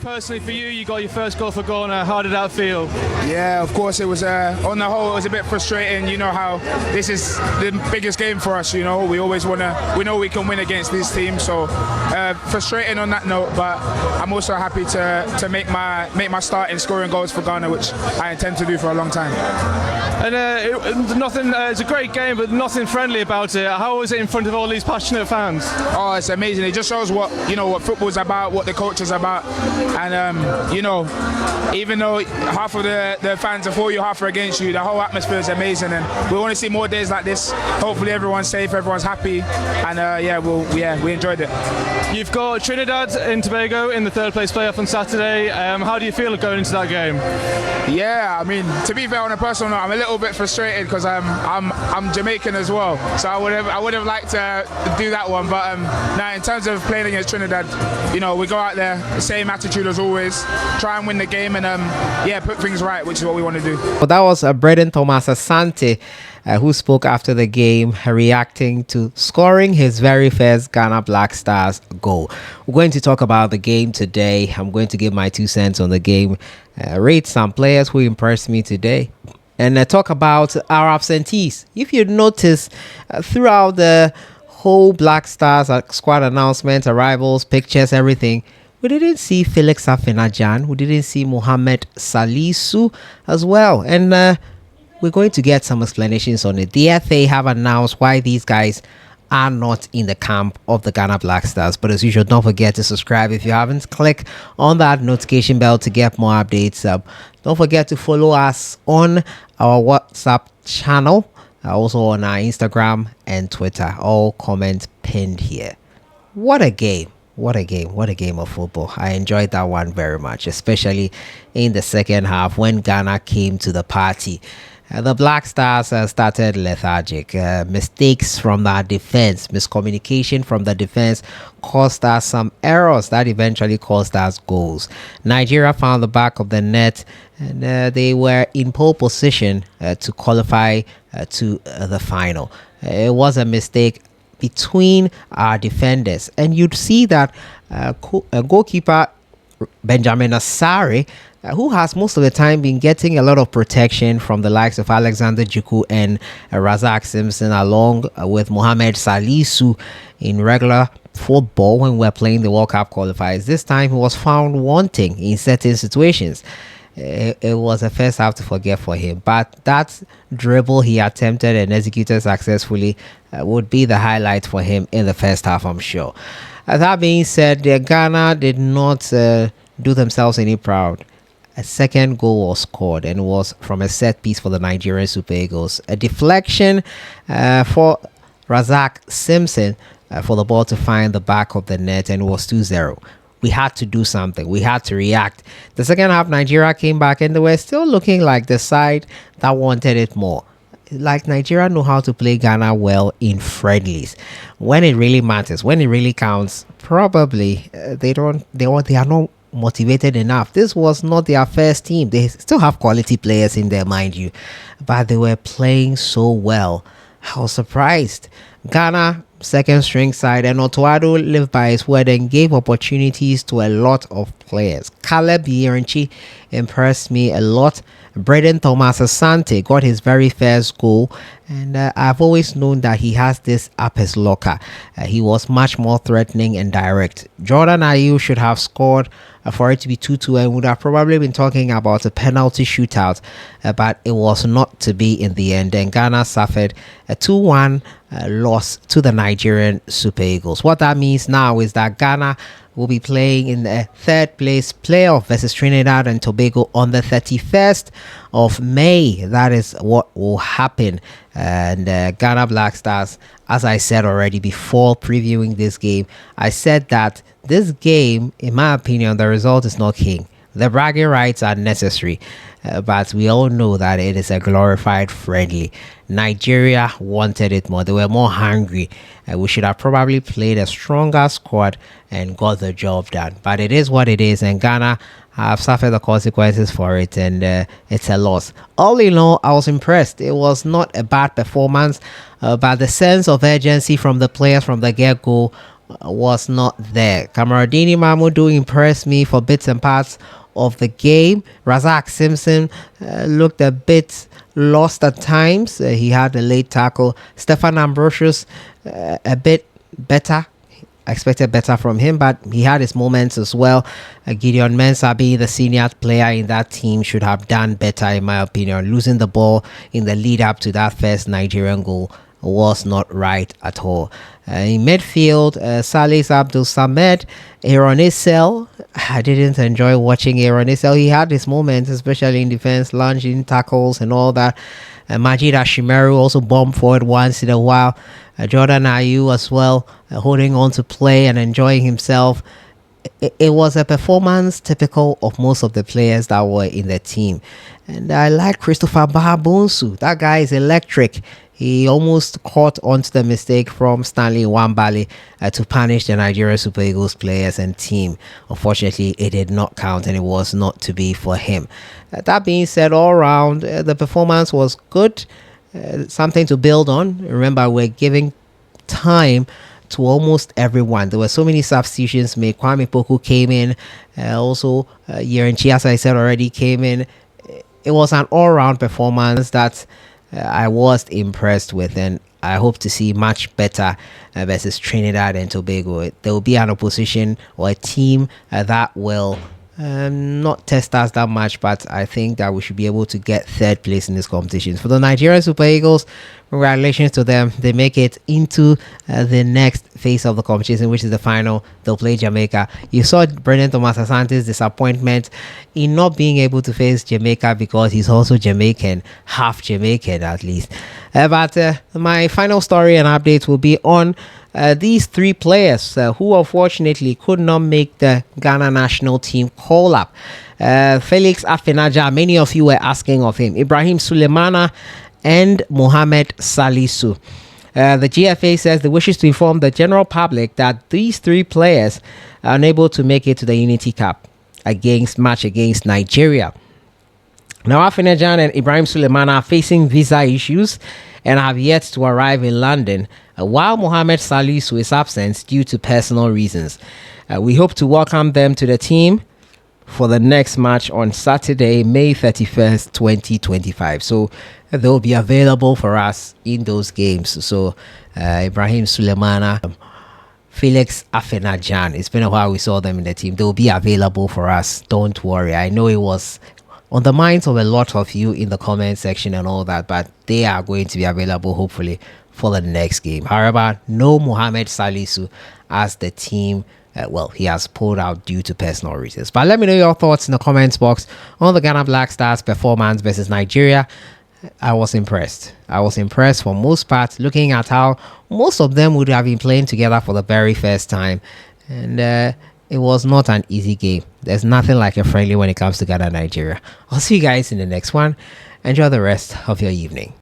personally for you, you got your first goal for Ghana. How did that feel? Yeah, of course it was. On the whole, it was a bit frustrating. You know how this is the biggest game for us. You know, we always we know we can win against these teams. So frustrating on that note, but I'm also happy to make my start in scoring goals for Ghana, which I intend to do for a long time. And nothing. It's a great game, but nothing friendly about it. How was it in front of all these passionate fans? Oh, it's amazing. It just shows what football's about, what the culture is about. And even though half of the fans are for you, half are against you, the whole atmosphere is amazing, and we want to see more days like this. Hopefully everyone's safe, everyone's happy, and we enjoyed it. You've got Trinidad and Tobago in the third place playoff on Saturday. How do you feel going into that game? Yeah, I mean, to be fair, on a personal note, I'm a little bit frustrated because I'm Jamaican as well, so I would have liked to do that one, but now in terms of playing against Trinidad, we go out there, same attitude as always, try and win the game, and put things right, which is what we want to do. Well, that was Braden Thomas Asante, who spoke after the game, reacting to scoring his very first Ghana Black Stars goal. We're going to talk about the game today. I'm going to give my 2 cents on the game, rate some players who impressed me today, and talk about our absentees. If you notice, throughout the whole Black Stars squad announcement, arrivals, pictures, everything, we didn't see FELIX Afena Gyan. We didn't see Mohamed Salisu as well. And we're going to get some explanations on it. The FA have announced why these guys are not in the camp of the Ghana Black Stars. But as usual, don't forget to subscribe if you haven't. Click on that notification bell to get more updates. Don't forget to follow us on our WhatsApp channel. Also on our Instagram and Twitter. All comments pinned here. What a game. What a game. What a game of football. I enjoyed that one very much, especially in the second half when Ghana came to the party. The Black Stars started lethargic. Mistakes from our defense, miscommunication from the defense caused us some errors that eventually caused us goals. Nigeria found the back of the net, and they were in pole position to qualify to the final. It was a mistake between our defenders, and you'd see that goalkeeper Benjamin Asare, who has most of the time been getting a lot of protection from the likes of Alexander Juku and Razak Simpson, along with Mohamed Salisu in regular football when we're playing the World Cup qualifiers. This time he was found wanting in certain situations. It was a first half to forget for him, but that dribble he attempted and executed successfully would be the highlight for him in the first half, I'm sure. That being said, Ghana did not do themselves any proud. A second goal was scored, and it was from a set piece for the Nigerian Super Eagles. A deflection for Razak Simpson for the ball to find the back of the net, and it was 2-0. We had to do something. We had to react. The second half, Nigeria came back, and they were still looking like the side that wanted it more. Like Nigeria know how to play Ghana well in friendlies. When it really matters, when it really counts, probably they are not motivated enough. This was not their first team. They still have quality players in there, mind you, but they were playing so well. I was surprised. Ghana second string side, and Otuado lived by his word and gave opportunities to a lot of players. Caleb Yerenchi impressed me a lot. Braden Thomas Asante got his very first goal, and I've always known that he has this up his locker. He was much more threatening and direct. Jordan Ayew should have scored for it to be 2-2, and would have probably been talking about a penalty shootout, but it was not to be in the end, and Ghana suffered a 2-1 loss to the Nigerian Super Eagles. What that means now is that Ghana will be playing in the third place playoff versus Trinidad and Tobago on the 31st of May. That is what will happen. And Ghana Black Stars, as I said already before previewing this game, I said that this game, in my opinion, the result is not king. The bragging rights are necessary, but we all know that it is a glorified friendly. Nigeria wanted it more. They were more hungry. We should have probably played a stronger squad and got the job done. But it is what it is, and Ghana have suffered the consequences for it, and it's a loss. All in all, I was impressed. It was not a bad performance, but the sense of urgency from the players from the get-go was not there. Kamaradini Mahmoudou impressed me for bits and parts of the game. Razak Simpson looked a bit lost at times. He had a late tackle. Stefan Ambrosius a bit better. I expected better from him, but he had his moments as well. Gideon Mensah, being the senior player in that team, should have done better in my opinion. Losing the ball in the lead up to that first Nigerian goal was not right at all. In midfield, Salis Abdul Samed, Aaron Issel. I didn't enjoy watching Aaron Issel. He had his moments, especially in defense, lunging tackles and all that. Majid Ashimeru also bombed forward once in a while. Jordan Ayew as well, holding on to play and enjoying himself. It was a performance typical of most of the players that were in the team. And I like Christopher Bahabunsu. That guy is electric. He almost caught onto the mistake from Stanley Wambali to punish the Nigeria Super Eagles players and team. Unfortunately, it did not count and it was not to be for him. That being said, all around, the performance was good. Something to build on. Remember, we're giving time to almost everyone. There were so many substitutions made. Kwame Poku came in. Also, Yerenchi, as I said already, came in. It was an all-round performance that I was impressed with, and I hope to see much better versus Trinidad and Tobago. There will be an opposition or a team that will not test us that much, but I think that we should be able to get third place in this competition. For the Nigerian Super Eagles, congratulations to them. They make it into the next phase of the competition, which is the final. They'll play Jamaica. You saw Brendan Thomas Asante's disappointment in not being able to face Jamaica because he's also Jamaican, half Jamaican at least. But my final story and update will be on these three players who unfortunately could not make the Ghana national team call up. FELIX Afena Gyan, many of you were asking of him. Ibrahim Sulemana and Mohamed Salisu. The GFA says they wishes to inform the general public that these three players are unable to make it to the Unity Cup against Nigeria. Now, Afena Gyan and Ibrahim Sulemana are facing visa issues and have yet to arrive in London, while Mohamed Salisu is absent due to personal reasons. We hope to welcome them to the team for the next match on Saturday, May 31st, 2025. So they'll be available for us in those games. So Ibrahim Sulemana, FELIX Afena Gyan, it's been a while we saw them in the team. They'll be available for us. Don't worry. I know it was on the minds of a lot of you in the comment section and all that, but they are going to be available hopefully for the next game. However, no Mohamed Salisu as the team. He has pulled out due to personal reasons. But let me know your thoughts in the comments box on the Ghana Black Stars performance versus Nigeria. I was impressed. For most part, looking at how most of them would have been playing together for the very first time. And it was not an easy game. There's nothing like a friendly when it comes to Ghana Nigeria. I'll see you guys in the next one. Enjoy the rest of your evening.